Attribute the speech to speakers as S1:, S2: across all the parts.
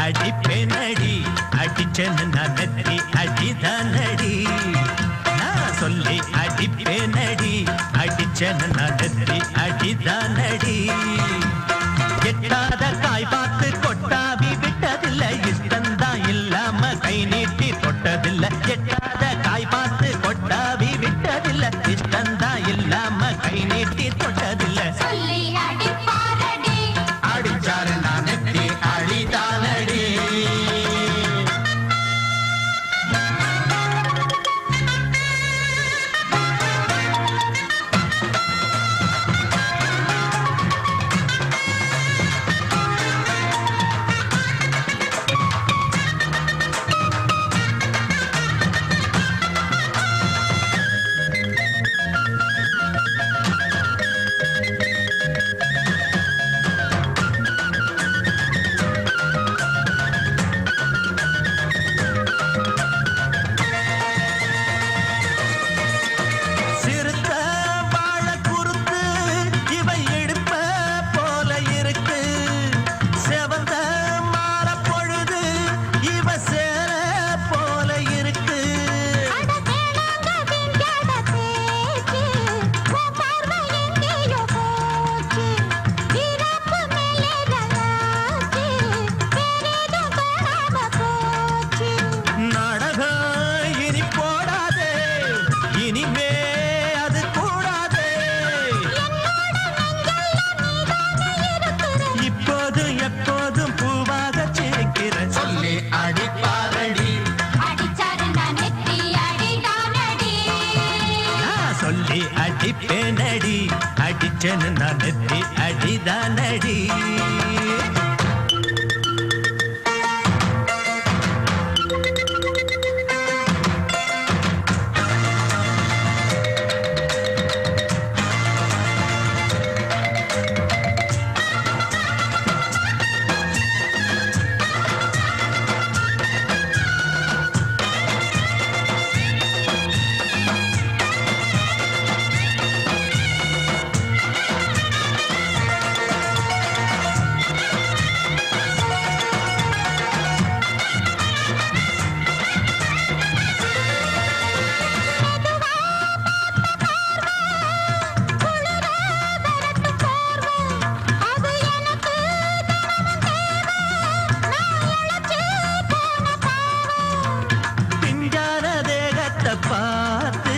S1: அடிப்பேனடி அடிச்சேன்னு நான் நெத்தி அடிதானடி நான் சொல்லி அடிப்பேனடி அடிச்சேன்னு நான் நெத்தி அடிதானடி எட்டாத காய் பார்த்து கொட்டாவி விட்டதில்லை இஷ்டந்தான் இல்லாம கை நீட்டி தொட்டதில்லை எட்டாத காய் பார்த்து கொட்டாவி விட்டதில்லை இஷ்டந்தான் இல்லாம கை நீட்டி தொட்டதில்லை அடிச்சாரு நான் நெத்தி அழிதானடி அடிப்பேனடி அடிச்சேன்னு நான் நெத்தி அடிதானடி பார்த்து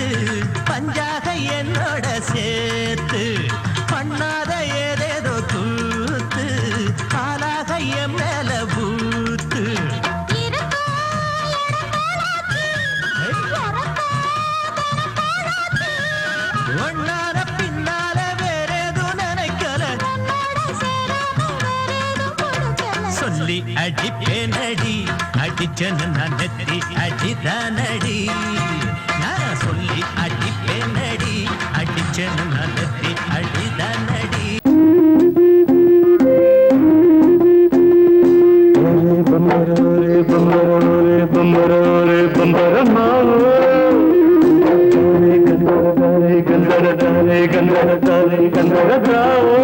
S1: பஞ்சாக என்னோட சேர்த்து பண்ணாத ஏதேதோ கூத்து பாலாக என் மேல பூத்து ஒன்னார பின்னால வேறேதோ நினைக்கல சொல்லி அடிப்பேனடி அடிச்சேன்னு நான் நெத்தி அடிதானடி நான் சொல்லி அடிப்பேனடி அடிச்சேன்னு நான் நெத்தி அடிதானடி பம்பரே பம்பரே பம்பரே பம்பரமா கந்தரதாரே கந்தரதாரே கந்தரதாரே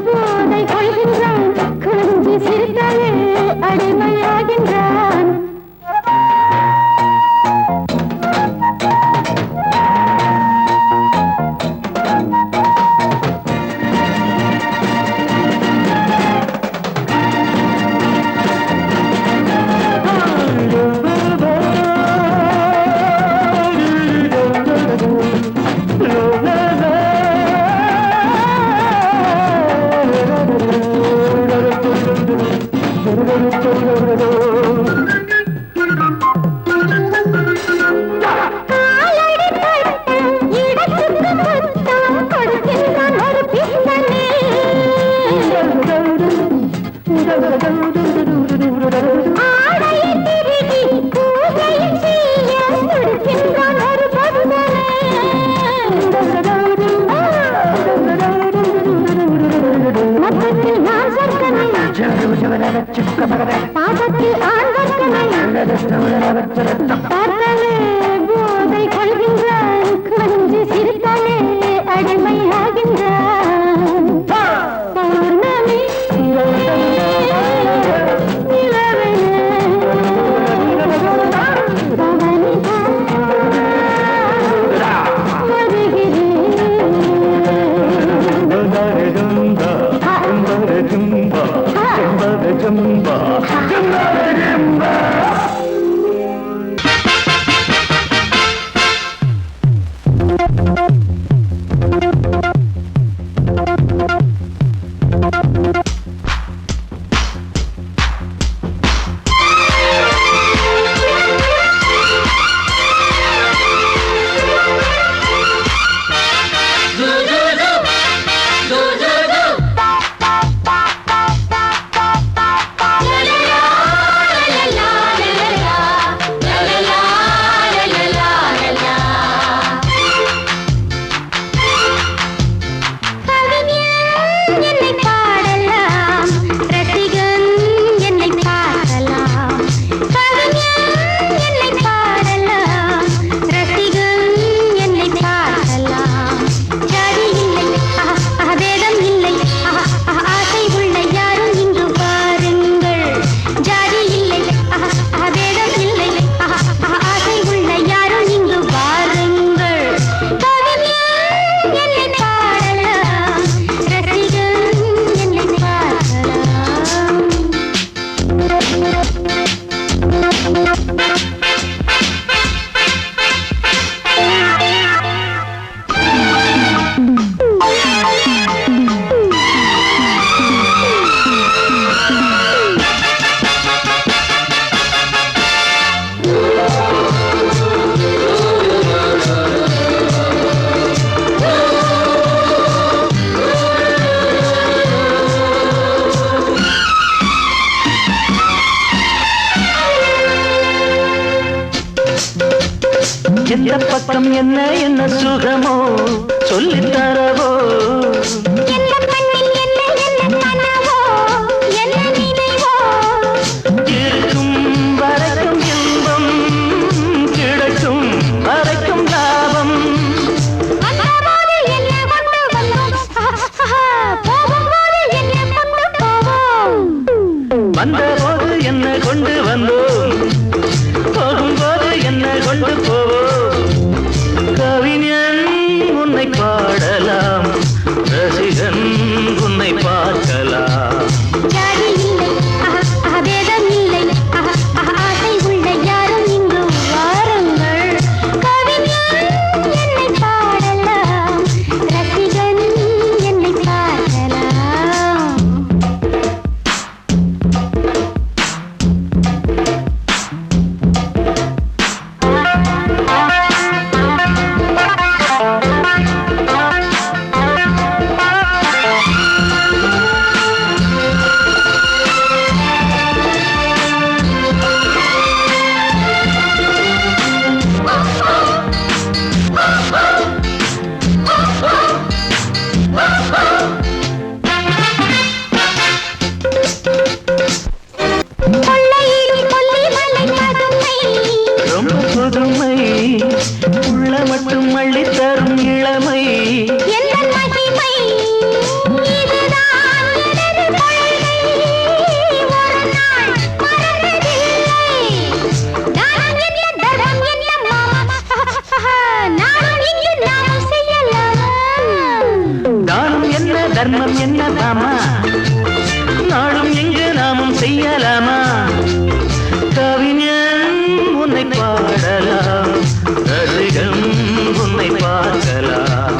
S2: போதை கொள்கின்றான் கொஞ்சி சிரித்தாலே அடிமையாகின்றான் பாதத்தில் போதை கொள்கின்றான் கொஞ்சி சிரித்தாலே அடிமையாகின்றான் பௌர்ணமி
S1: எந்த பக்கம் என்ன என்ன சுகமோ சொல்லித் தரவோ இருக்கும் வரைக்கும் இன்பம் கிடைக்கும் வரைக்கும் லாபம் வந்தபோது என்ன கொண்டு வந்தோம் போகும்போது என்ன கொண்டு போவோம் கவிஞன் உன்னை பாடலாம் ரசிகன் உன்னை பார்க்கலாம் தர்மம் என்னதாமா நாளும் எங்கு நாமும் செய்யலாமா கவிஞன் உன்னை பாடலாம் ரசிகன் உன்னை பார்க்கலாம்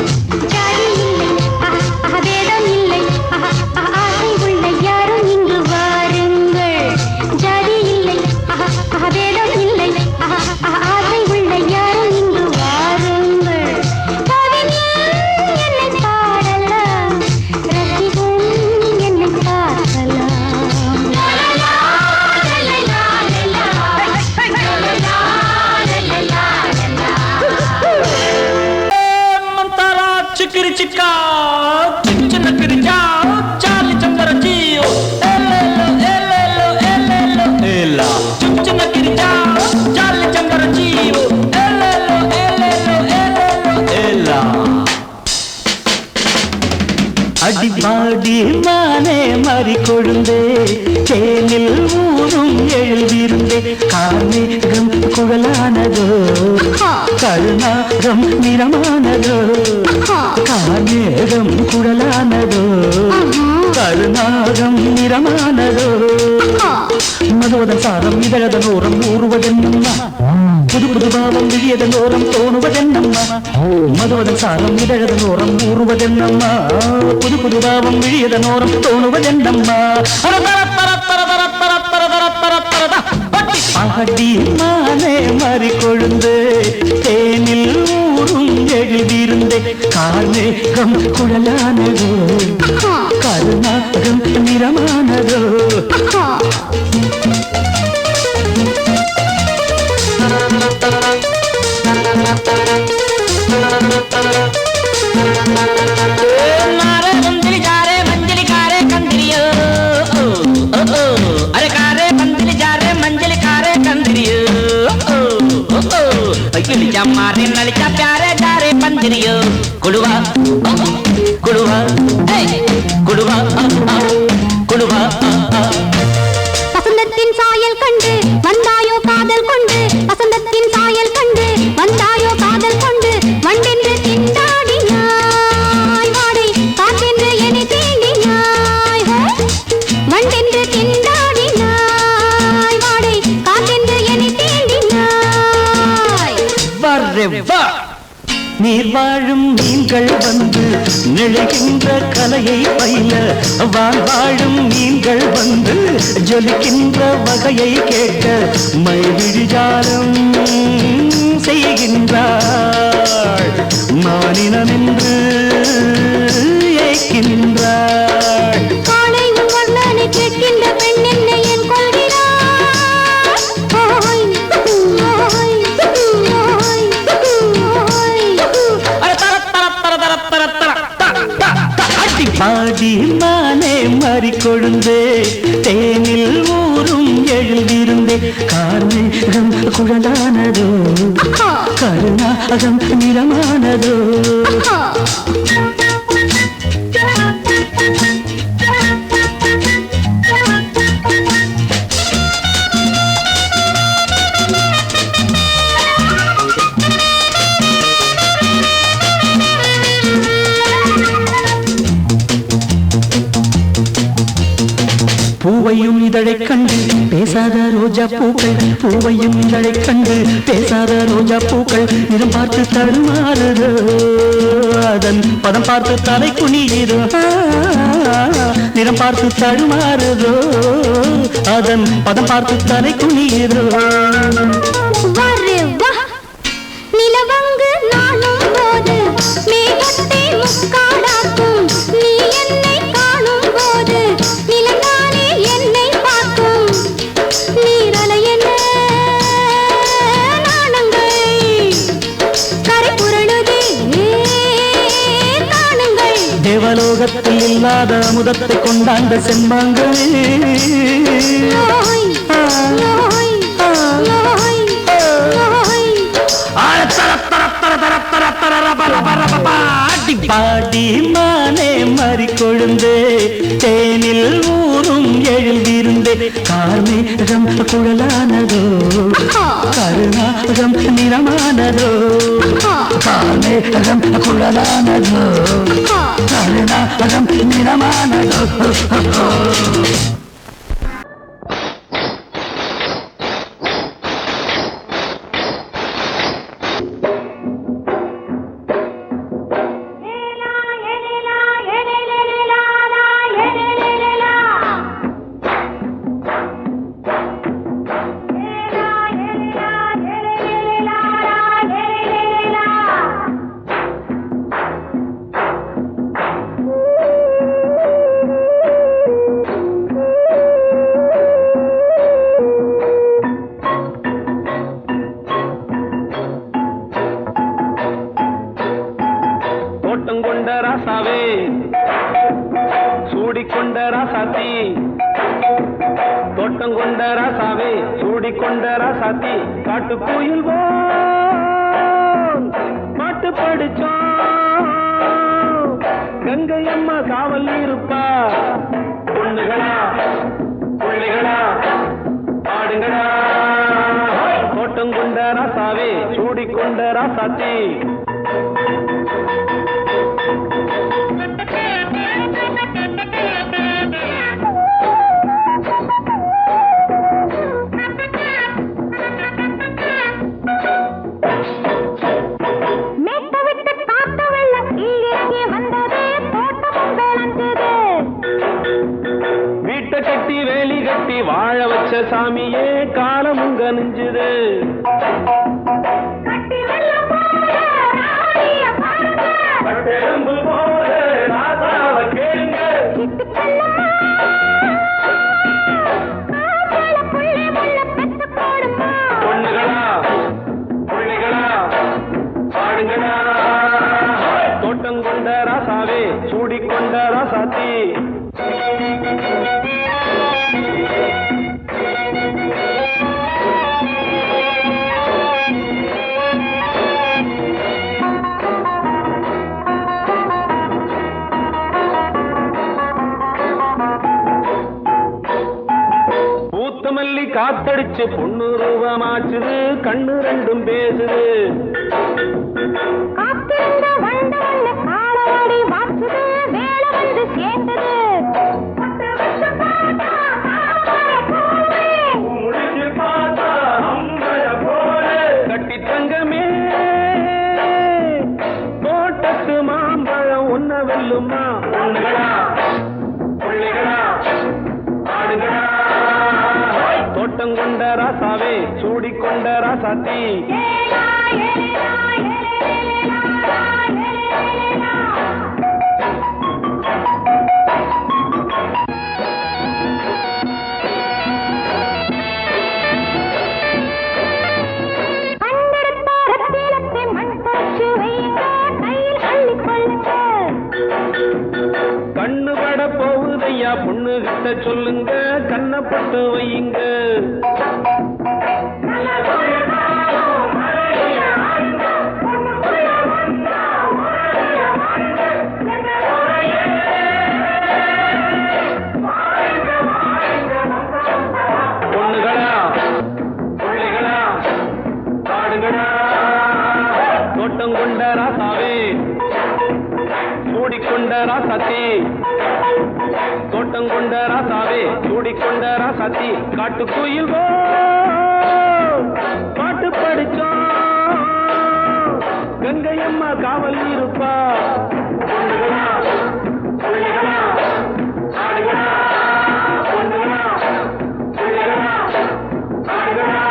S3: Chikiri chika, chichina kiri chao, Charlie chambara chio, elelo, elelo, elelo, ela. Chichina kiri chao, Charlie chambara chio, elelo, elelo, elelo, ela.
S1: அடிபாடி மானே மாறிக்கொழுந்தே தேனில் ஊரும் எழுதிருந்தே கார்மேகம் குழலானதோ கருணாகம் நிறமானதோ கார்மேகம் குழலானதோ கருணாகம் நிறமானதோ மதுவதன் சாரம் இதழதன் ஓரம் ஊறுவதென்னம்மா புது புது பாவம் விழியதன் ஓரம் தோணுவதென்னம்மா மதுவதன் சாரம் இதழதன் ஓரம் ஊறுவதென்னம்மா புது புது பாவம் விழியதன் ஓரம் தோணுவதென்னம்மா அடி மானே மாறிக்கொழுந்து தேனில் ஊரும் எழுதியிருந்தே கார்மேகம் குழலானதோ கருணாகம் நிறமானதோ
S3: नारे मंदिर जा रे मंजिल कारे कंदरियो, अरे कारे मंदिर जा रे मंजिल कारे कंदरियो, किलिचा मारे नलिचा प्यारे जा रे पंदरियो, कुड़वा कुड़वा कुड़वा कुड़वा
S2: வசந்தத்தின் சாயல் கண்டு வந்தாயோ காதல் கொண்டு வசந்தத்தின் சாயல் கண்டு வந்தாயோ காதல் கொண்டு வண்டென்று திண்டாடினாய் வாடை காற்றென்று என்னை தீண்டினாய் வண்டென்று திண்டாடினாய் வாடை காற்றென்று என்னை தீண்டினாய்
S1: வரே வா நீர் வாழும் மீன்கள் வந்து நெழுகின்ற கலையை பயில வாழும் மீன்கள் வந்து ஜொலிக்கின்ற வகையை கேட்க மைவிழிஜாலம் செய்கின்றாள் மானினம் என்று ஏற்கின்றாள்
S2: காலை உன் வர்ணனை கேட்கின்ற பெண் என்னை என் கொள்கிறாள் ஓய் ஓய் ஓய்
S1: பாடி மானே மாறிக்கொழுந்தே தேனில் ஊரும் எழுதியிருந்தே கார்மேகம் குழலானதோ கருணாகம் நிறமானதோ பூவையும் இதழைக் கண்டு பேசாத ரோஜா பூக்கள் பூவையும் இதழைக் கண்டு பேசாத ரோஜா பூக்கள் நிறம் பார்த்து தடுமாறுதோ அதன் பதம் பார்த்து தலை குனியுதோ நிறம் பார்த்து தடுமாறுதோ அதன் பதம் பார்த்து தலை குனியுதோ
S2: நிலவங்கு நானும் போது மேகத்தை முக்காடாக்கும் நீ என்னை காணும் போது நிலங்கானே என்னை பார்க்கும் நீரலை என்ன நாணங்கள் கரை புரளுதே காணுங்கள்
S1: தேவலோகத்தில் இல்லாத அமுதத்தை கொண்டாண்ட செம்மாங்களே பாடி மானே மாறிக்கொழுந்தே தேனில் ஊரும் எழுதியிருந்தே கார்மேகம் குழலானதோ கருணாகம் நிறமானதோ கார்மேகம் குழலானதோ கருணாகம்
S4: காத்தடிச்சு பொண்ணு ரூபமாச்சுது கண்ணு ரெண்டும் பேசுது கட்டி தங்கமே தோட்டத்து மாம்பழம் ஒன்ன வெல்லுமா பொண்ணுகளா பிள்ளைகளா ஆடுகளா தோட்டம் கொண்ட ராசாவே சூடிக்கொண்ட ராசாத்தி கண்ணு பட போகுதையா பொண்ணு கிட்ட சொல்லுங்க கண்ணப்பட்டு வையுங்க பொண்ணுகளா பிள்ளைகளா காடுகளா தோட்டம் கொண்ட ராசாவே சூடிக்கொண்ட ராசாத்தி தோட்டம் கொண்ட ராசாவே சூடிக்கொண்ட ராசாத்தி காட்டுக்குயில் பாட்டு படிச்சோம் கங்கையம்மா காவல் இருப்பா பொண்ணுகளா பிள்ளைகளா ஆடுகளா பொண்ணுகளா பிள்ளைகளா ஆடுகளா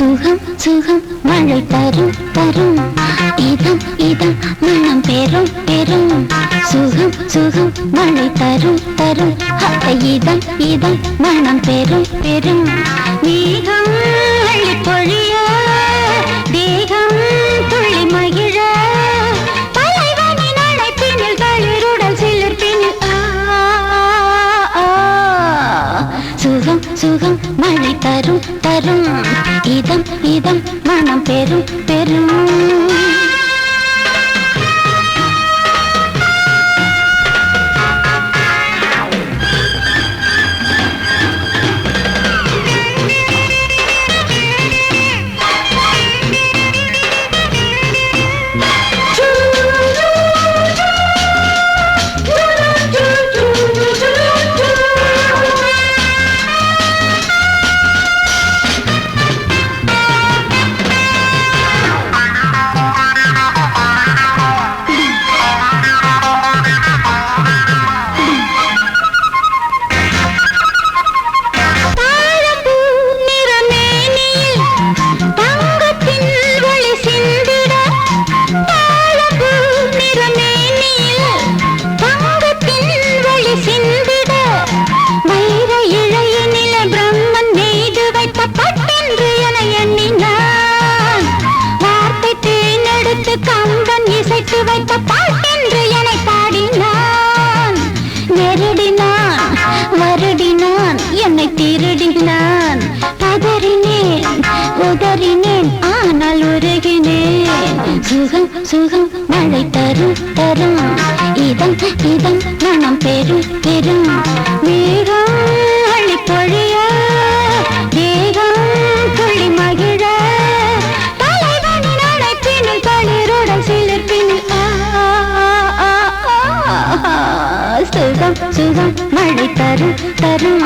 S2: சுகம் சுகம் மழை தரும் தரும் இதம் இதம் மனம் பெறும் பெறும் சுகம் சுகம் மழை தரும் தரும் இதம் இதம் மனம் பெறும் பெறும் மேகம் அள்ளி பொழிய தேகம் துள்ளி மகிழ தலைவனின் அழைப்பினில் தளிருடல் சிலிர்ப்பினில் சுகம் சுகம் மழை தரும் தரும் இதம் இதம் மனம் பெறும் பெறும் கம்பன் இசைத்து வைத்த பாட்டென்று என்னை பாடினான் நெருடினான் வருடினான் என்னை திருடினான் பதறினேன் உதறினேன் ஆனால் உருகினேன் சுகம் சுகம் மழை தரும் தரும் இதம் இதம் மனம் பெறும் பெறும் மேகம் அள்ளி பொழிய தேகம் துள்ளி மகிழ சுகம் சுகம் மழை தரும் தரும்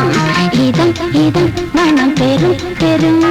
S2: இதம் இதம் மனம் பெறும் பெறும்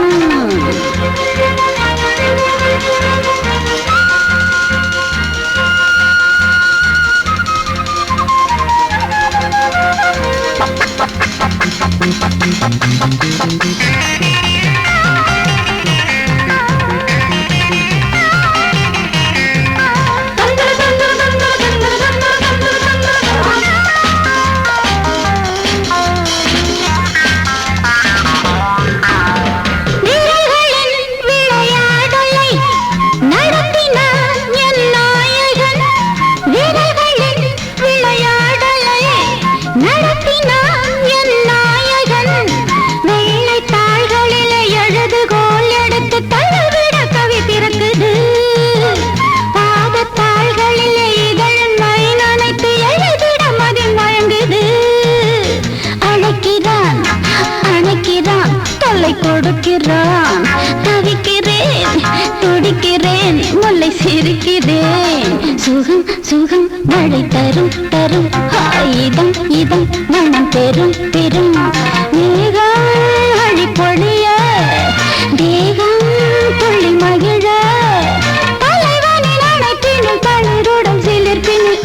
S2: கொடுக்கிறான் தவிக்கிறேன் துடிக்கிறேன் முல்லை சிரிக்கிறேன் சுகம் சுகம் மழை தரும் தரும் இதம் இதம் மனம் பெறும் பெறும் மேகம் அழி பொழிய தேகம் துள்ளி மகிழ தலைவனின் அழைப்பினில் தளிருடன் சிலிர்ப்பினில்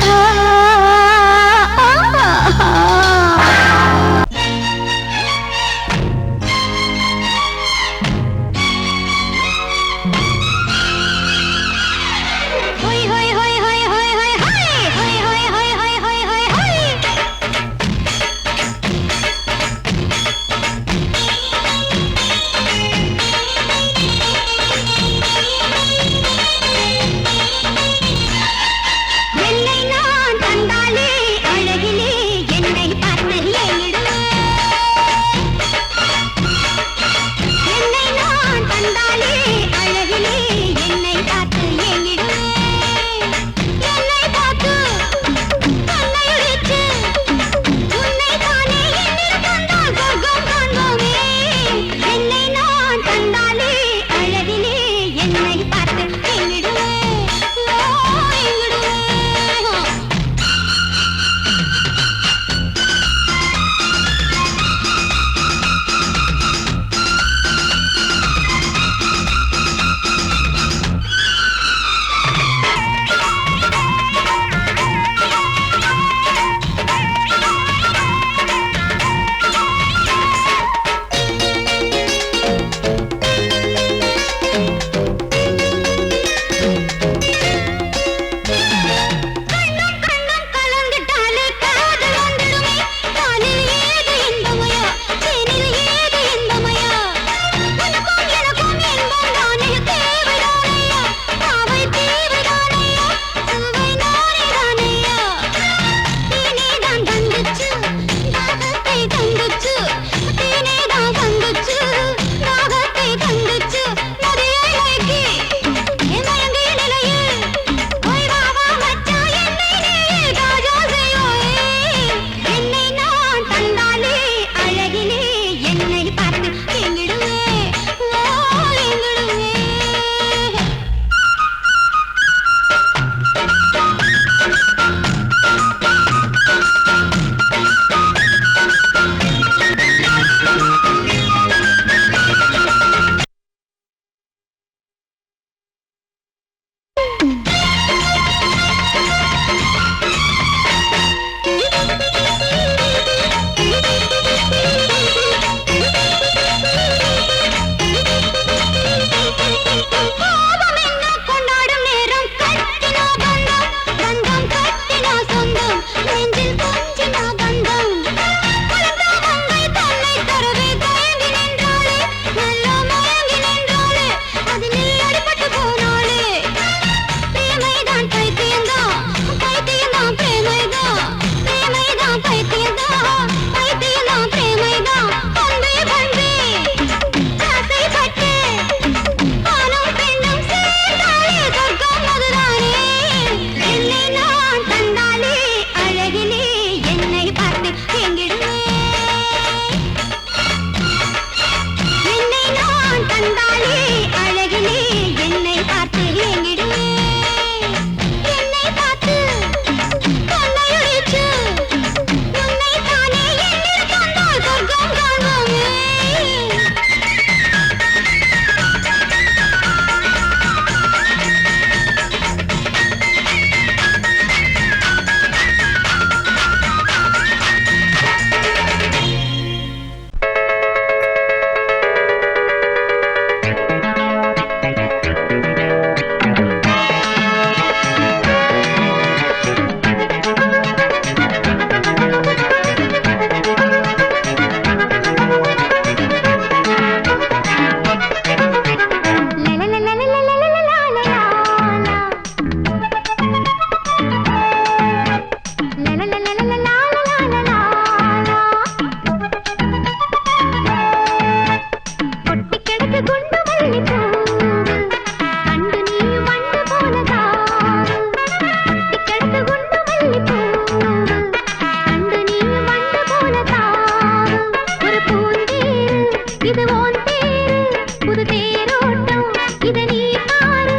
S2: இது ஓன் தேரு புது தேரோட்டம் இத நீ பாரு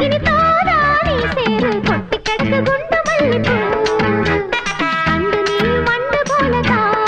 S2: இனி தோதா நீ சேரு கொட்டி கிடக்கு குண்டு மல்லிப்பூ அண்டு நீ மண்டு போல தாவு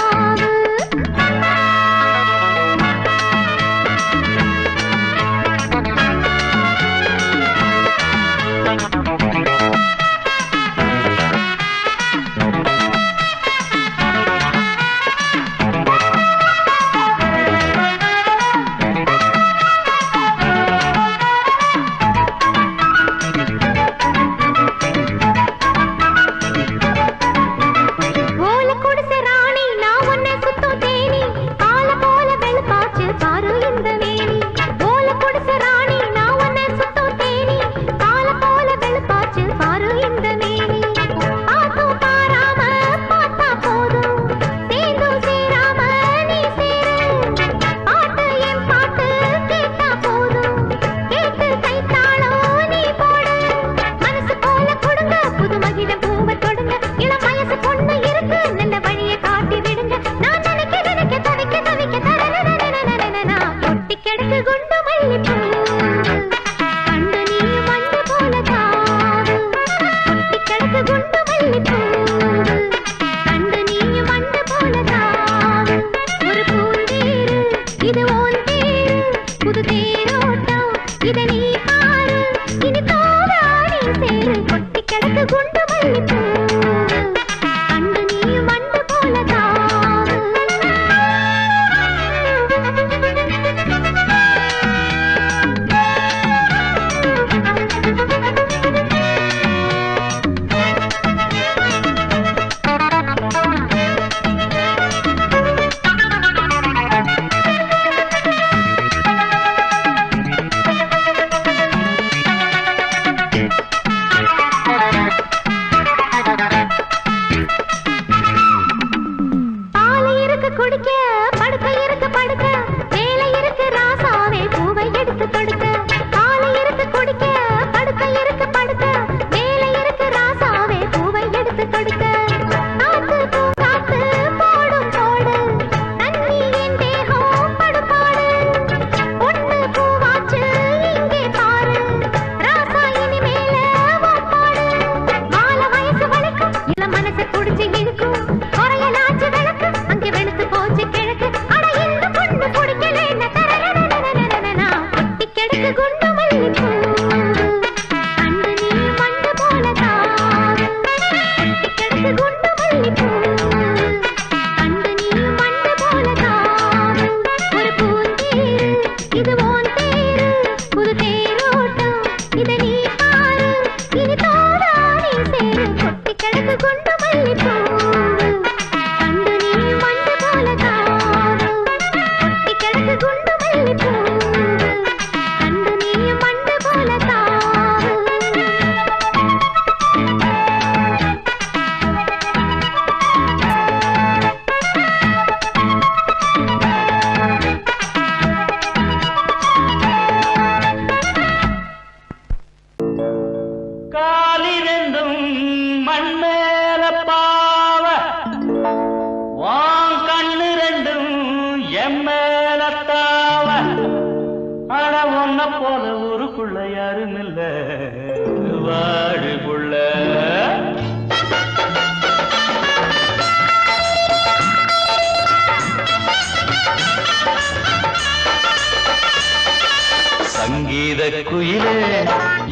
S3: சங்கீத குயிலே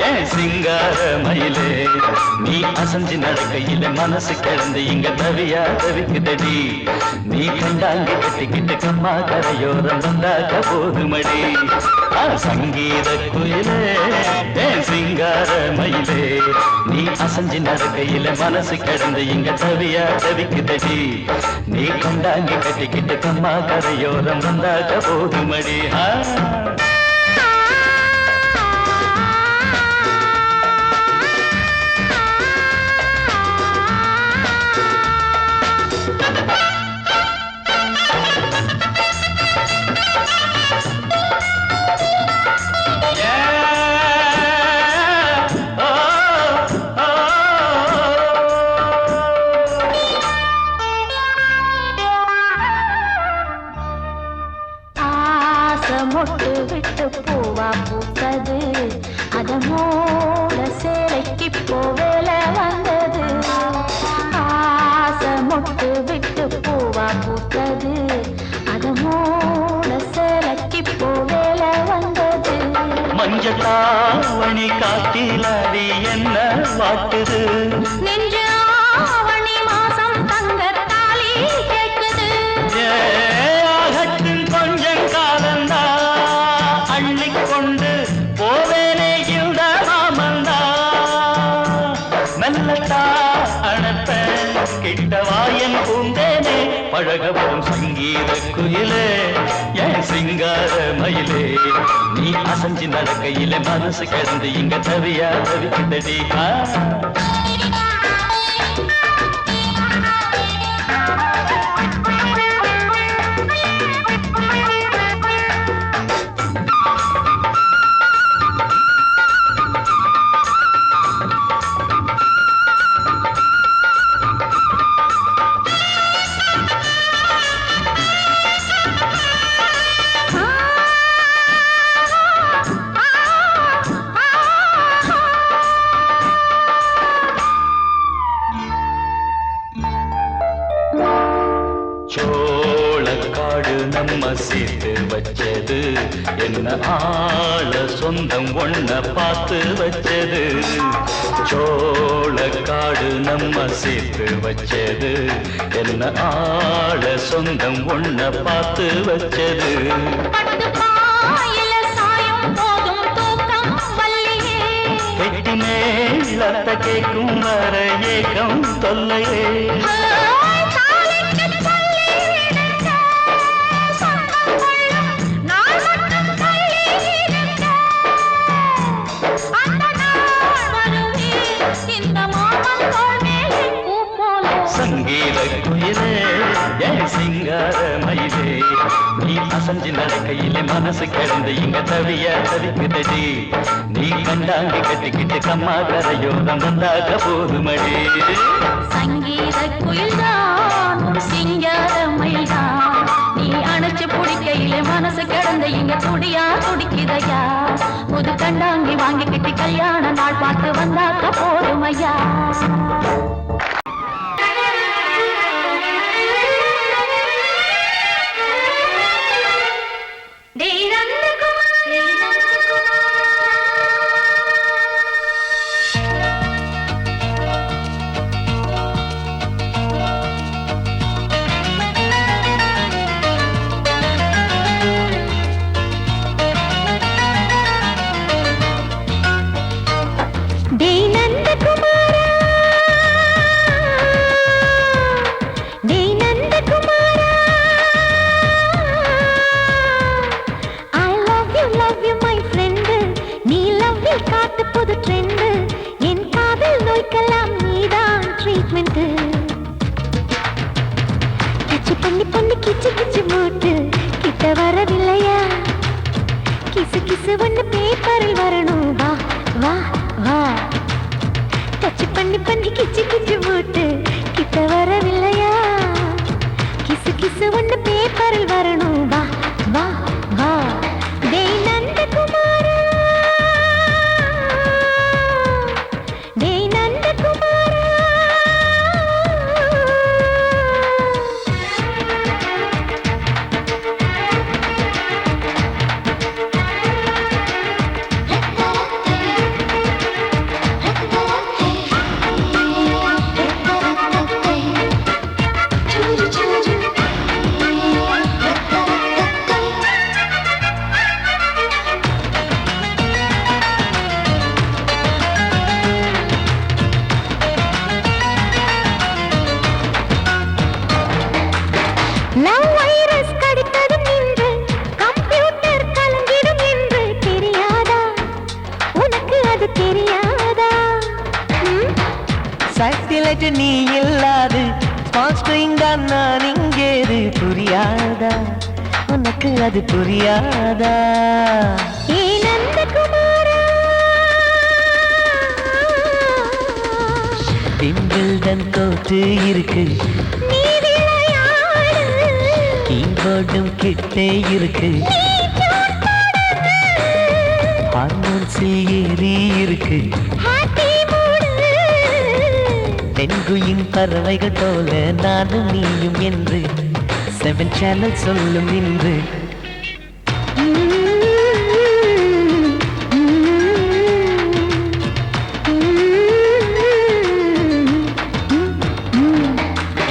S3: ஏன் சிங்கார மயிலே நீ அசஞ்சு நடக்கையில மனசு கிடந்து இங்க தவியா தவிக்குதடி நீ கண்டாங்க கட்டிக்கிட்டு கம்மா கரையோரம் வந்தாக்க போதுமடி சங்கீத குயிலே ஏன் சிங்கார மயிலே நீ அசஞ்சு நடக்கையில மனசு கிடந்து இங்க தவியா தவிக்குதடி நீ கண்டாங்க கட்டிக்கிட்டு கம்மா கரையோரம் வந்தாக்க போதுமடி
S2: ஆசை மொட்டு விட்டு பூவா பூத்தது அத மூட சேலைக்கு போவேல வந்தது ஆசை மொட்டு விட்டு பூவா பூத்தது அத மூட சேலைக்கு போவேல வந்தது
S1: மஞ்சத்தாவணி காட்டில் அது என்ன வாட்டுது
S2: நெஞ்சு ஆவணி மாசம் தங்க தாலி கேட்குது
S1: ஆகட்டும் கொஞ்சம் காலந்தா அள்ளிக்கொண்டு போவேனே இந்த மாமந்தா மெல்லத்தா அணப்ப கிட்டவாயன் பூந்தேனே பழகவும் சங்கீத குயிலே என் சிங்கார மயிலே நீ அசஞ்சு நடக்கையில மனசு கிடந்து இங்க தவியா தவிக்கிட்டடி சோளக்காடு நம்ம சேர்த்து வச்சது என்ன ஆள சொந்தம் ஒன்ன பார்த்து வச்சது சோளக்காடு நம்ம சேர்த்து வச்சது என்ன ஆள சொந்தம் ஒன்ன பார்த்து வச்சது கெட்டி மேலத்த கேட்கும் வர ஏகம் தொல்லையே சங்கீத குயிலே என் சிங்கார மயிலே நீ அசஞ்சு நடக்கையிலே மனசு கிடந்து இங்க தவிய தவிக்குதடி நீ கண்டாங்கி கட்டிக்கிட்டு கம்மா கரையோரம் வந்தாக போதுமடி
S2: சங்கீத குயில்தான் சிங்கார மயில்தான் நீ அணைச்சு பிடிக்கையிலே மனசு கிடந்து இங்க துடியா துடிக்குதையா புது கண்டாங்கி வாங்கிக்கிட்டு கல்யாண நாள் பார்த்து வந்தாக்க போதுமையா கிச்சு கிச்சு மூட்டு கிட்ட வரவில்லையா கிசு கிசு ஒண்ணு பேப்பரில் வரணும் வா வா வா டச் பண்ணி பண்ணி கிச்சு கிச்சு மூட்டு கிட்ட வரவில்லையா கிசு கிசு ஒண்ணு பேப்பரில் வரணும் வா வா வா டேய் நந்தகுமாரா டேய் நந்தகுமாரா
S1: நீ இல்லாது நான் இங்கேது புரியாதா உனக்கு அது புரியாதா திம்பிள்டன் கோட்டு இருக்கு கீபோர்டும் கிட்டே இருக்கு ஹார்மோன்ஸில் ஏறி இருக்கு
S2: ஹாப்பி மூடு
S1: பெண்குயின் பறவைகள் போல நானும் நீயும் என்று 7 சேனல் சொல்லும் இன்று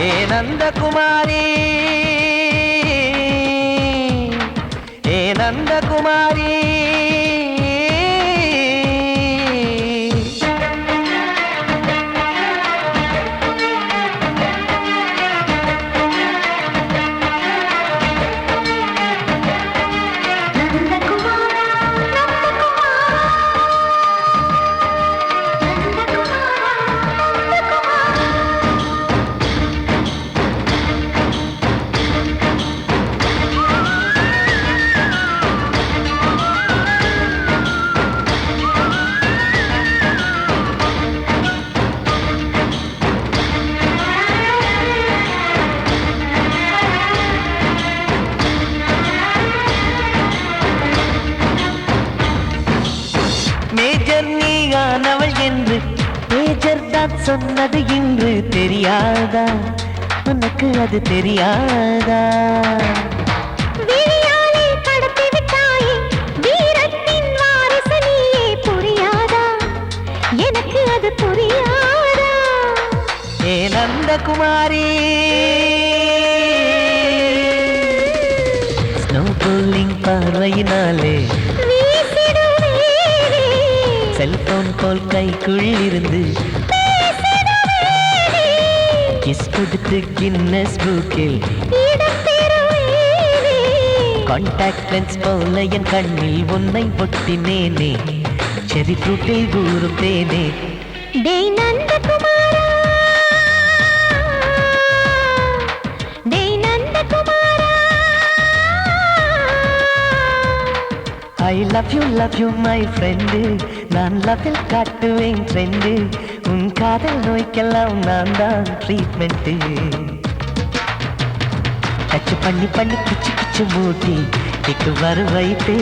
S1: ஏ நந்தகுமாரி ஏ நந்தகுமாரி மேஜர் நீயானவள் என்று மேஜர் தான் சொன்னது இன்று தெரியாதா உனக்கு அது தெரியாதா
S2: விழியாலே கடத்தி விட்டாயே வீரத்தின் வாரிசு நீயே புரியாதா எனக்கு அது புரியாதா
S1: ஏ நந்தகுமாரி ஸ்னோ போலிங் பார்வையினாலே செல்போன் போல் கைக்குள் இருந்து கிஸ் கொடுத்து கின்னஸ் புக்கில் கான்டாக்ட் லென்ஸ் போல என் கண்ணில் உன்னை ஒட்டினேனே செரி ஃப்ரூட்டில் ஊறும் தேனே
S2: டேய் நந்தகுமாரா டேய் நந்தகுமாரா
S1: I love you my friend நான் லவ்வில் காட்டுவேன் ட்ரெண்டு உன் காதல் நோய்க்கெல்லாம் நான் தான் ட்ரீட்மெண்ட்டு டச்சு பண்ணி பண்ணி கிச்சு கிச்சு மூட்டி கிக்கு வர வைத்தே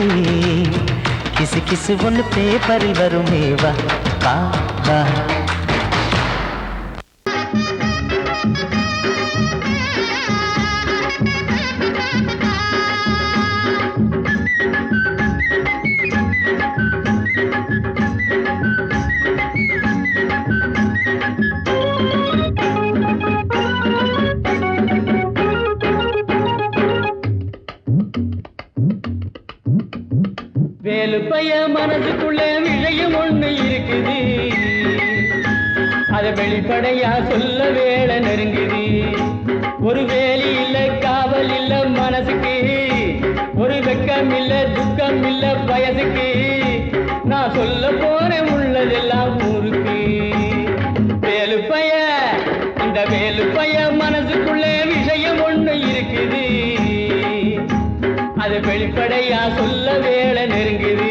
S1: கிசு கிசு ஒன்று பேப்பரில் வருமே வா வா வா
S4: வேலு பைய மனசுக்குள்ளே விஷயம் ஒண்ணு இருக்குது அத வெளிப்படையா சொல்ல வேலை நெருங்குது ஒரு வேலி இல்ல காவல் இல்ல மனசுக்கு ஒரு வெக்கம் இல்ல துக்கம் இல்ல வயசுக்கு நான் சொல்ல போறேன் உள்ளதெல்லாம் ஊருக்கு வேலு பைய இந்த வேலு பைய மனசுக்குள்ளே விஷயம் ஒண்ணு இருக்குது அது வெளிப்படையா சொல்ல வேலை நெருங்குது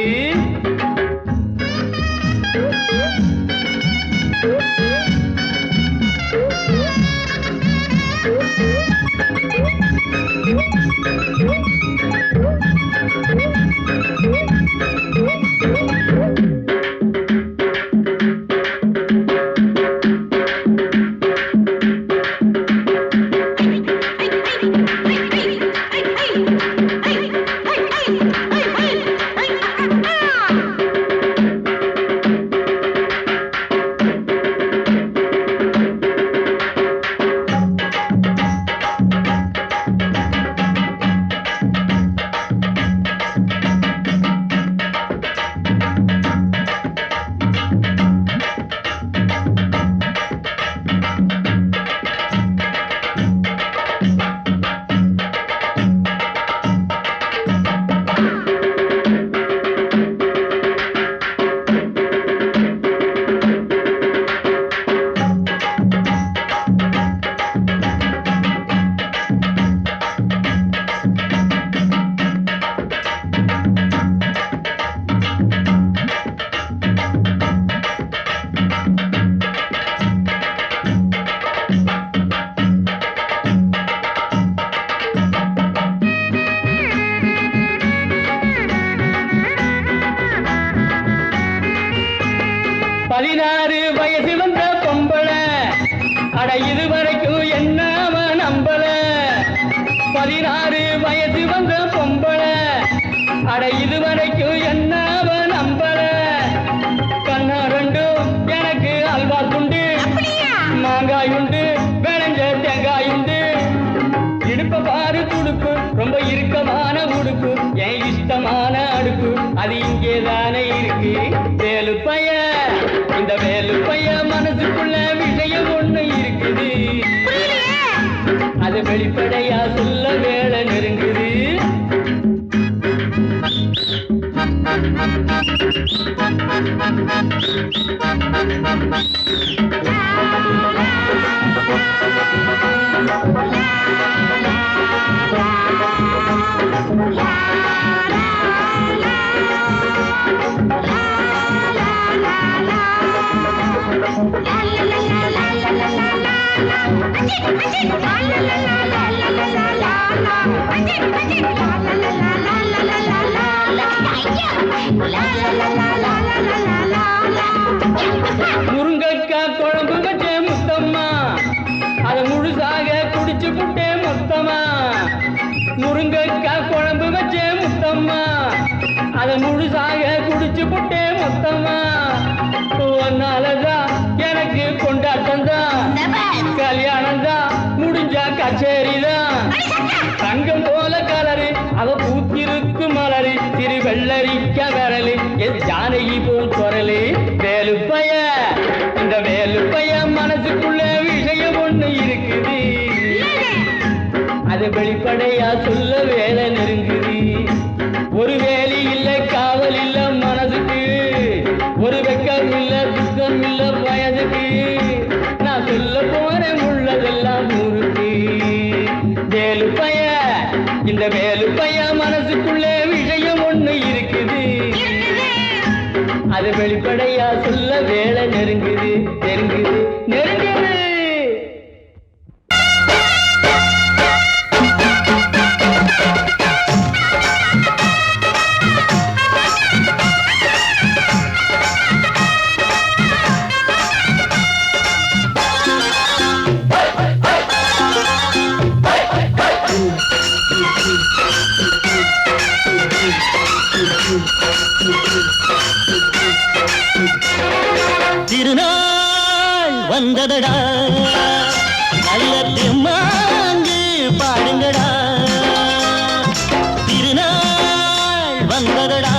S4: இதுவரைக்கும் என்ன அவன் நம்பல 16 வயசு வந்த பொம்பளை அட இதுவரைக்கும் என்ன அவன் நம்பல கண்ணா ரெண்டும் எனக்கு அல்வா துண்டு மாங்காய் உண்டு விளைஞ்ச தேங்காய் உண்டு இடுப்ப பாரு துடுப்பு ரொம்ப இறுக்கமான உடுப்பு என் இஷ்டமான அடுப்பு அது இங்கேதானே இருக்கு வேலு பைய இந்த வேலு பைய மனசுக்குள்ள விஷயம் ஒண்ணு இருக்குது அது வெளிப்படையா சொல்ல வேலை நெருங்குது முருங்கக்காய் குழம்பு வச்சே முத்தம்மா அதை முழுசாக குடிச்சு புட்டே மொத்தமா முருங்கக்காய் குழம்பு வச்சே முத்தம்மா அதை முழுசாக குடிச்சு புட்டே மொத்தமா ஒன்னாலதான் எனக்கு கொண்டாட்டம் தான் கல்யாணம் தான் முடிஞ்சா கச்சேரி தான் தங்கம் போல கலரு அவ பூத்திருக்கு மலரு திரு வெள்ளரிக்க விரலு என் ஜானகி போல் குரலு வேலு பைய இந்த வேலு பைய மனசுக்குள்ள விஷயம் ஒண்ணு இருக்குது அது வெளிப்படையா சொல்ல வேலை நெருங்குது ஒரு வேலி இல்ல காவல் இல்ல மனசுக்கு ஒரு வெக்கம் இல்ல துக்கம் இல்ல வயதுக்கு நான் சொல்ல போறேன் உள்ளதெல்லாம் ஊருக்கு வேலு பைய இந்த வேலு பைய மனசுக்குள்ள விஷயம் ஒண்ணு இருக்குது அது வெளிப்படையா சொல்ல வேலை நெருங்குது நெருங்குது நெருங்குது
S1: திருநாள் வந்ததடா நல்ல திருமாங்கு பாடுங்கடா திருநாள் வந்ததடா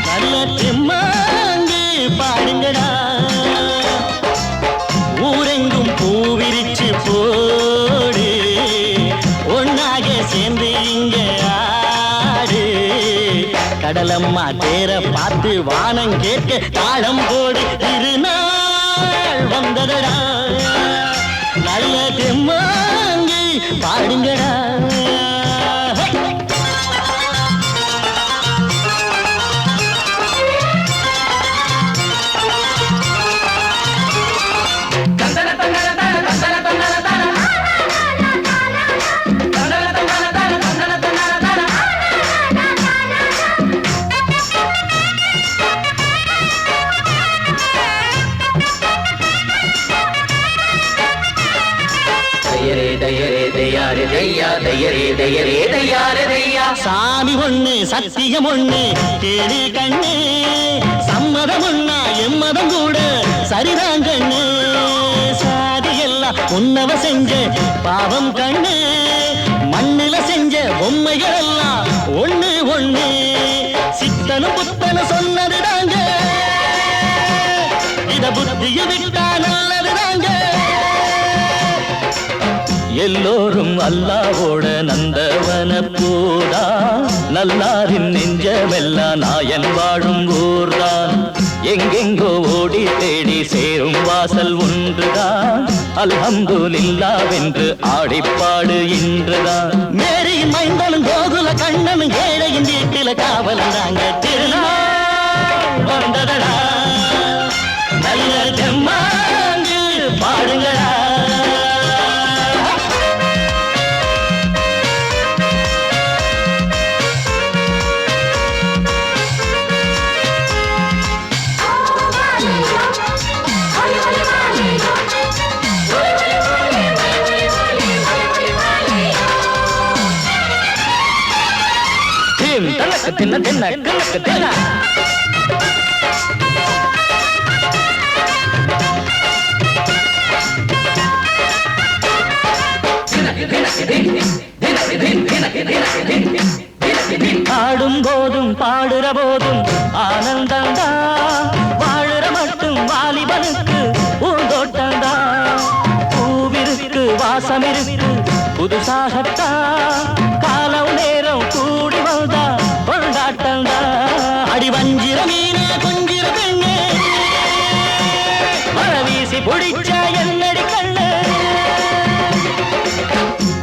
S1: நல்ல திருமாங்கு பாடுங்கடா ஊரெங்கும் பூவிரிச்சு போடு ஒன்னாக சேர்ந்து இங்க ஆடு கடலம்மா தேர பார்த்து வானம் கேட்க தாளம் போடு திருநாள் வந்ததடா நல்ல தெம்மாங்கி பாடுங்கடா சாமி ஒண்ணு சத்தியம் ஒண்ணு கேளு கண்ணு சம்மதம் ஒண்ணா எம்மதம் கூட சரிதான் கண்ணு சாதி எல்லாம் உன்னவ செஞ்ச பாவம் கண்ணு மண்ணில செஞ்ச பொம்மைகள் எல்லாம் ஒண்ணு ஒண்ணு சித்தனும் புத்தனு சொன்னது தாங்க இத புத்திய விட்டா நல்லது தாங்க எல்லோரும் அல்லாவோட நந்தவன பூதா நல்லாரின் நெஞ்சமெல்லாம் நாயன் வாழும் ஊர்தான் எங்கெங்கோ ஓடி தேடி சேரும் வாசல் ஒன்றுதான் அல்ஹம்துலில்லாஹ்வென்று ஆடிப்பாடு இன்றுதான் மேரியின் மைந்தனும் கோகுல கண்ணனும் ஏழையின் வீட்டில காவலந்தாங்க திருநாள் வந்ததடா நல்ல தெம்மாங்கு பாடுங்களா
S3: தீம் தனக்கு தின்ன தின்ன கணக்கு தின்ன ஆடும் போதும் பாடுற போதும் ஆனந்தந்தான் வாழுற மட்டும் வாலிபனுக்கு பூந்தோட்டந்தான் பூவிருக்கு வாசம் இருக்கு புதுசாகத்தான் காலம் நேரம் கூடி வந்தா கொண்டாட்டந்தான் அடி வஞ்சிர மீனே கொஞ்சிர பெண்ணே மர வீசி பிடிச்ச என்னடி கண்ணு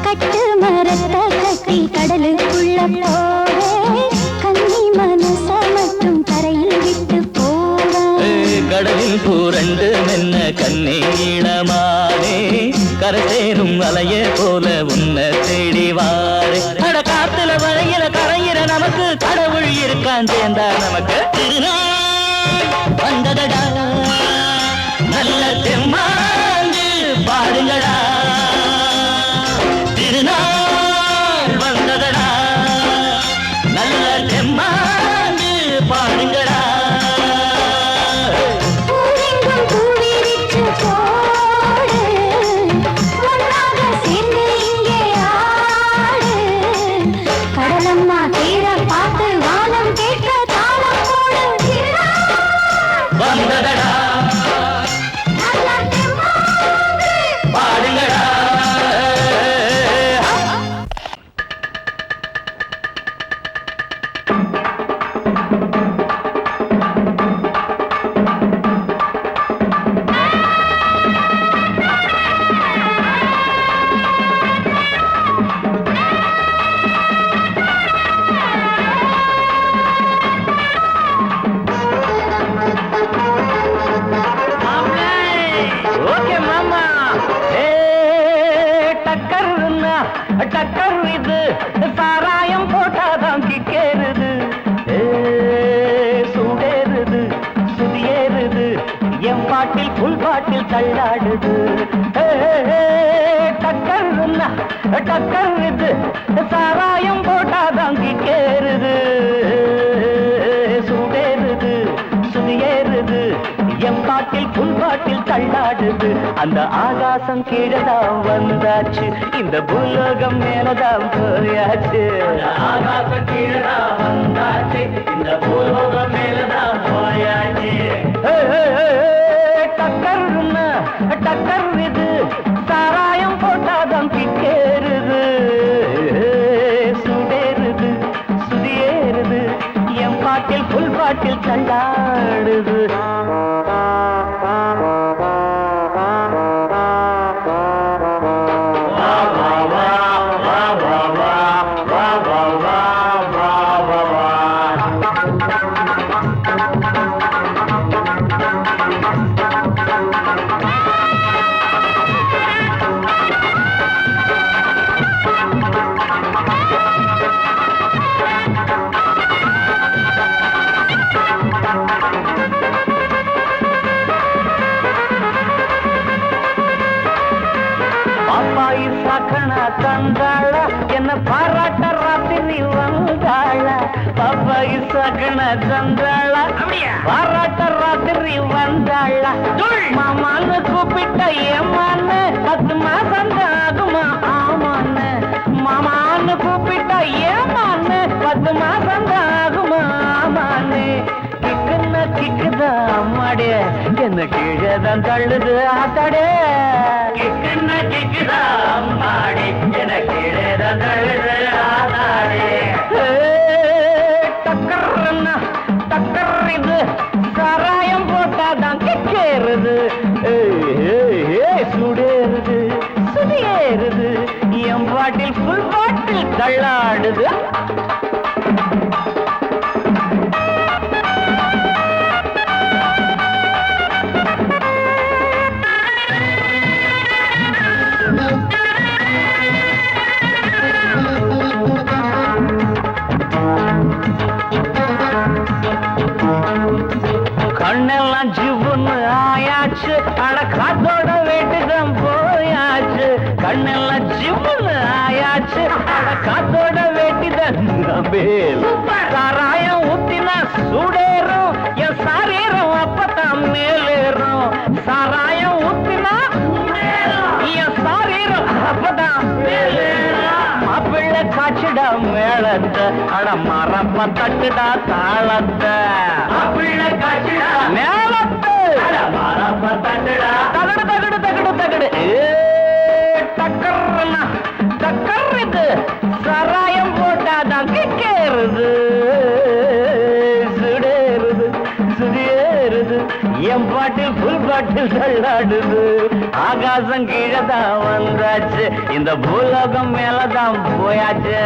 S2: கட்டு மரத்தை கட்டி கடலுக்குள்ள போவே கன்னி மனச மட்டும் கரையில் விட்டு போவே
S3: கடலில் பூரண்டு மென்ன கண்ணீளமானே கரை சேரும் அலைய போல உன்னை தேடி வாரே அட காத்துல வளையில கரையிற நமக்கு கடவுள் இருக்கான் சேர்ந்தா நமக்கு வந்ததடா நல்ல தெம்மாண்டு பாடுங்கடா திருநாள் வந்ததடா நல்ல தெம்மாண்டு பாடுங்கடா
S2: பூவெங்கும் பூவிரிச்சு போடு ஒன்றாக சேர்ந்து இங்கே ஆடு கடலம்மா தீர பார்த்து வானம் கேட்க தாளம் போடு
S3: வந்ததடா
S2: நல்ல தெம்மாங்கு
S3: பாடுங்கடா ஓகே மாமா டக்கர் இது சாராயம் போட்டாதான் கிக்கேறுது சூடேறுது சுதியேறுது என் பாட்டில் புல் பாட்டில் தள்ளாடுது டக்கர் இது சாராயம் போட்டாதான் கிக்கேறுது சூடேறுது சுதியேறுது என் பாட்டில் புல் பாட்டில் தள்ளாடுது அந்த ஆகாசம் கீழதான் வந்தாச்சு இந்த பூலோகம் மேலதான் போயாச்சு ஆகாசம் கீழதான் வந்தாச்சு இந்த பூலோகம் மேலதான் போயாச்சு டக்கர் இது சாராயம் போட்டாதான் கிக்கேறுது சுடேறுது சுதியேறுது என் பாட்டில் புல் பாட்டில் தள்ளாடுது பாப்பாயி சாக்கண தந்தாள என்ன பாராட்ட ராத்திரி வந்தாள பாப்பாயி சாக்கண தந்தாள பாராட்ட ராத்திரி வந்தாள மாமான்னு கூப்பிட்ட ஏமான்னு 10 மாசம் ஆகுமா ஆமான்னு மாமான்னு கூப்பிட்ட ஏமான்னு 10 மாசம் ஆகுமா ஆமான்னு கிக்குதா அம்மாடே என்ன கீழதான் தள்ளுது ஆத்தாடே கிக்குதா அம்மாடி என்ன கீழதான் தள்ளுது ஆத்தாடே டக்கர் இது சாராயம் போட்டாதான் கிக்கேறுது சுடேறுது சுதியேறுது என் பாட்டில் புல் பாட்டில் தள்ளாடுது கண்ணெல்லாம் ஜிவ்வுன்னு ஆயாச்சு அட காத்தோட வீட்டுதான் போயாச்சு கண்ணெல்லாம் ஜிவ்வுன்னு ஆயாச்சு அட காத்தோட வேட்டிதான்
S1: வேல். சாராயம் ஊத்தினா சூடேறும் என் சாரீரம் அப்பதான் மேலேறும். சாராயம் ஊத்தினா என் சாரீரம் அப்பதான் மேலேறும். மாப்பிள்ளை காய்ச்சிடா மேளத்தை அட மரப்ப தட்டுடா தாளத்தை. மாப்பிள்ளை காய்ச்சிடா மேளத்தை அட மரப்ப தட்டுடா தகடு தகடு தகடு தகடு. டக்கர்னா டக்கர்றது சராயம் போட்டாதான் கிக்கேறுது. சுடேறுது சுடேறுது என் பாட்டில் புல் பாட்டில் தள்ளாடுது. ஆகாசம் கீழதான் வந்தாச்சு இந்த பூலோகம் மேலதான் போயாச்சு.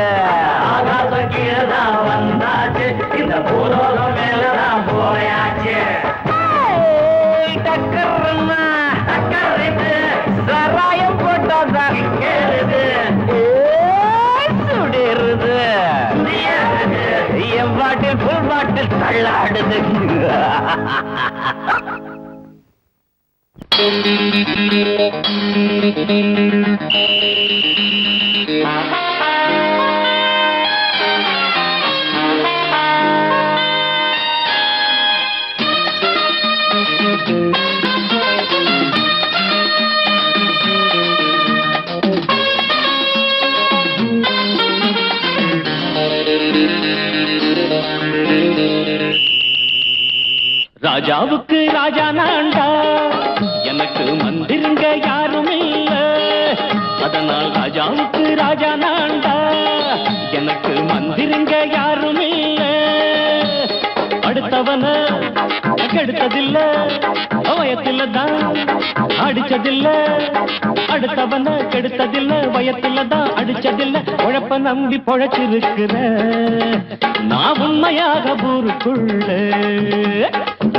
S1: ஆகாசம் கீழதான் வந்தாச்சு இந்த பூலோகம் மேலதான் போயாச்சு. டக்கர்னா டக்கர்றது சராயம் போட்டாதான் கேளுது. சுடேறுது என் பாட்டில் புல் பாட்டில் தள்ளாடுது. ராஜாவுக்கு ராஜா நான்டா எனக்கு மந்திருங்க யாரும் இல்ல. அதனால் ராஜாவுக்கு ராஜா நான்டா எனக்கு மந்திருங்க யாரும் இல்ல. அடுத்தவன கெடுத்ததில்ல வயத்தில தான் அடிச்சதில்ல. அடுத்தவன கெடுத்ததில்ல வயத்தில தான் அடிச்சதில்ல. உழப்ப நம்பி பொழைச்சிருக்கிற நான் உண்மையாக ஊருக்குள்ள.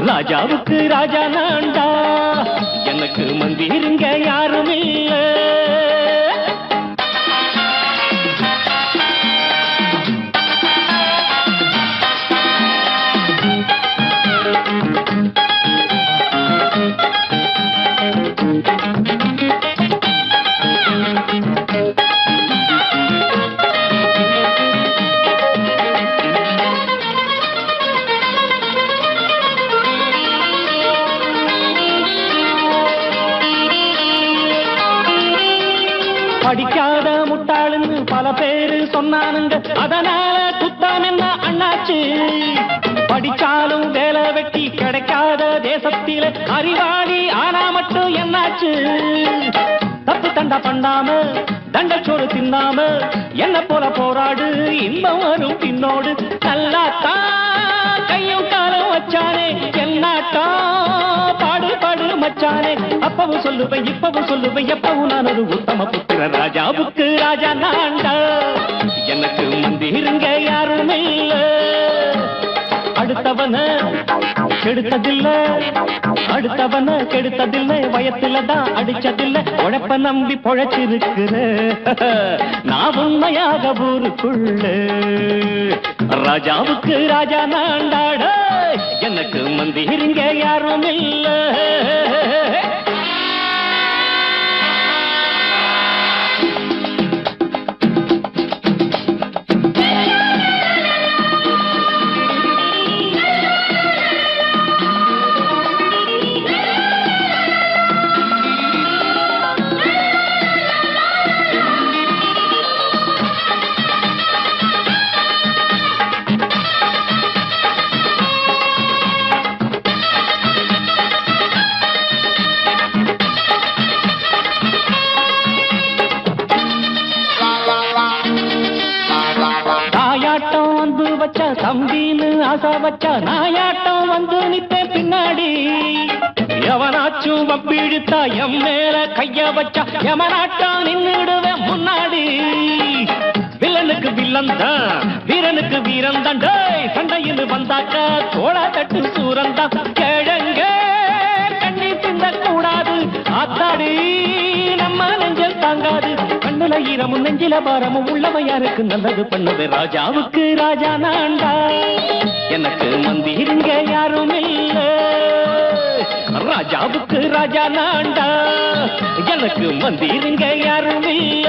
S1: ராஜாவுக்கு ராஜா நான்டா எனக்கு மந்திருங்க யாரும் இல்ல. படிக்காத முட்டாளுன்னு பல பேரு சொன்னானுங்க அதனால குத்தம் என்ன அண்ணாச்சு. படிச்சாலும் வேலை வெட்டி கிடைக்காத தேசத்தில அறிவாளி ஆனா மட்டும் என்னாச்சு. தப்பு தண்டா பண்ணாம தண்டச்சோறு தின்னாம என்ன போல போராடு இன்பம் வரும் பின்னோடு. நல்லாத்தான் கையும் காலம் வச்சானே என்னாட்டா பாடு பாடு மச்சானே. அப்பவும் சொல்லுவேன் இப்பவும் சொல்லுவேன் எப்பவும் நான் ஒரு உத்தம புத்திர. ராஜாவுக்கு ராஜா நான்டா எனக்கு மந்திருங்க யாரும் இல்ல. அடுத்தவன கெடுத்ததில்ல அடுத்தவன கெடுத்ததில்லை வயத்தில தான் அடிச்சதில்லை. உழைப்ப நம்பி பொழைச்சிருக்கிற நான் உண்மையாக ஊருக்குள்ள. ராஜாவுக்கு ராஜா நான்டாட எனக்கு மந்திருங்க யாரும் இல்ல. தம்பின்னு ஆசா வச்சா நாயாட்டம் வந்து நித்தேன் பின்னாடி. எவனாச்சும் வப்பிழுத்தா எம் மேல கைய வச்சா எமனாட்டம் நின்னுடுவேன் முன்னாடி. வில்லனுக்கு வில்லன் தான் வீரனுக்கு வீரன் தான். சண்டையில் வந்தாக்கா தோளா தட்டு சூரன் தான். கிழங்க கண்ணி தின்ன கூடாது ஆத்தாடி நம்ம நெஞ்சல் தாங்காது. கண்ணுல ஈரமும் நெஞ்சில பாரமும் உள்ளவன் யாருக்கு நல்லது பண்ணது. ராஜாவுக்கு ராஜா நான்டா எனக்கு மந்திருங்க யாரும் இல்ல. ராஜாவுக்கு ராஜா நான்டா எனக்கு மந்திருங்க யாரும் இல்ல.